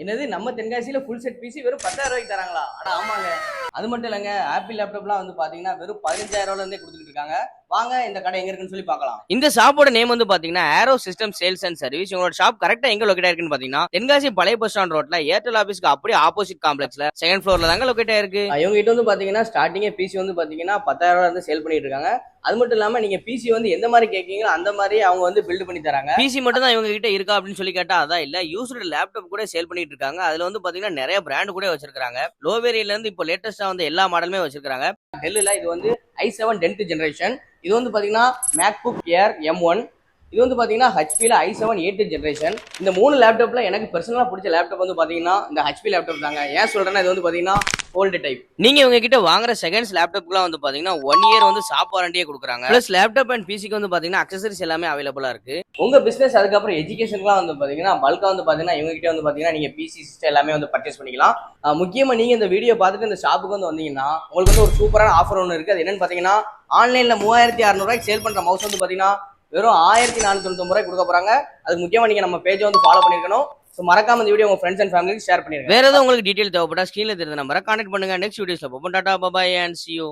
என்னது நம்ம தென்காசியில full set PC வெறும் 10,000 ரூபாய்க்கு தராங்களா? ஆனா ஆமாங்க. அது மட்டும் இல்லங்க. ஆப்பிள் லேப்டாப்லாம் வந்து பாத்தீங்கன்னா வெறும் 15,000 ரூபாயில இருந்தே கொடுத்துட்டு இருக்காங்க. வாங்க இந்த கடை எங்க இருக்குன்னு சொல்லி பார்க்கலாம். இந்த ஷாப்போட நேம் வந்து பாத்தீங்கன்னா aero system sales and service. உங்களோட ஷாப் கரெக்டா எங்க லொகேட் ஆயிருக்குன்னு பாத்தீங்கன்னா தென்காசி பழைய பஸ் ஸ்டாண்ட் ரோட்ல ஏர்டெல் ஆபீஸ்க்கு அப்படியே ஆப்போசிட் காம்ப்ளெக்ஸ்ல செகண்ட் ஃப்ளோர்ல தாங்க லொகேட் ஆயிருக்கு. இவங்க கிட்ட வந்து பாத்தீங்கன்னா ஸ்டார்டிங்கே பிசி வந்து பாத்தீங்கன்னா 10,000 ரூபாயில இருந்து சேல் பண்ணிட்டு இருக்காங்க. அது மட்டும் இல்லாம நீங்க பிசி வந்து எந்த மாதிரி கேட்கீங்களோ அந்த மாதிரி அவங்க வந்து பில்ட் பண்ணி தராங்க. பிசி மட்டும் தான் இவங்க கிட்ட இருக்கா அப்படின்னு சொல்லி கேட்டா அதான் இல்ல, யூஸ்டு லேப்டாப் கூட சேல் பண்ணிட்டு இருக்காங்க. அதுல வந்து பாத்தீங்கன்னா நிறைய பிராண்ட் கூட வச்சிருக்காங்க. லோ வேரியன்ட்ல இருந்து இப்போ லேட்டஸ்டா வந்து எல்லா மாடலுமே வச்சிருக்காங்க. டெல்லுல இது வந்து i7 10th ஜெனரேஷன். இது வந்து பாத்தீங்கன்னா மேக்புக் ஏர் M1. இது வந்து பாத்தீங்கன்னா ஹெச்பில i7 8th ஜெனரேஷன். இந்த மூணு லேப்டாப்ல எனக்கு பர்சனலா பிடிச்ச லேப்டாப் வந்து பாத்தீங்கன்னா இந்த ஹெச்பி லேப்டாப் தாங்க. ஏன் சொல்றேன்னா இது வந்து பாத்தீங்கன்னா ஓல்டு டைப். நீங்க இவங்க கிட்ட வாங்குற செகண்ட்ஸ் லேப்டாப்க்குலாம் வந்து பாத்தீங்கன்னா 1 இயர் வந்து ஷாப் வாரண்டியே கொடுக்குறாங்க. பிளஸ் லேப்டாப் அண்ட் பிசிக்கு வந்து பாத்தீங்கன்னா அக்சசரிஸ் எல்லாமே அவைலபிளா இருக்கு. உங்க பிசினஸ் அதுக்கப்புறம் எஜுகேஷன்லாம் வந்து பாத்தீங்கன்னா பல்கா வந்து பாத்தீங்கன்னா இவங்க கிட்ட வந்து பாத்தீங்கன்னா நீங்க பிசி சிஸ்டம் எல்லாமே வந்து பர்ச்சேஸ் பண்ணிக்கலாம். முக்கியமா நீங்க இந்த வீடியோ பார்த்துட்டு இந்த ஷாப்புக்கு வந்து வந்தீங்கன்னா உங்களுக்கு வந்து ஒரு சூப்பரான ஆஃபர் ஒன்று இருக்கு. அது என்னன்னு பாத்தீங்கன்னா ஆன்லைன்ல 3600 ரூபாய்க்கு சேல் பண்ற மவுஸ் வந்து பாத்தீங்கன்னா வெறும் 1499 ரூபாய் கொடுக்க போறாங்க. அதுக்கு முக்கியமா நீங்க நம்ம பேஜை வந்து ஃபாலோ பண்ணிருக்கணும். மறக்காம இந்த வீடியோ உங்க ஃப்ரெண்ட்ஸ் அண்ட் ஃபேமிலிக்கு ஷேர் பண்ணிருங்க. வேற ஏதாவது உங்களுக்கு டீடைல் தேவைப்பட்டா ஸ்கிரீன்ல தெரியுற நம்பரை கான்டாக்ட் பண்ணுங்க. நெக்ஸ்ட் வீடியோஸ்ல பார்ப்போம். Tata bye bye and see you.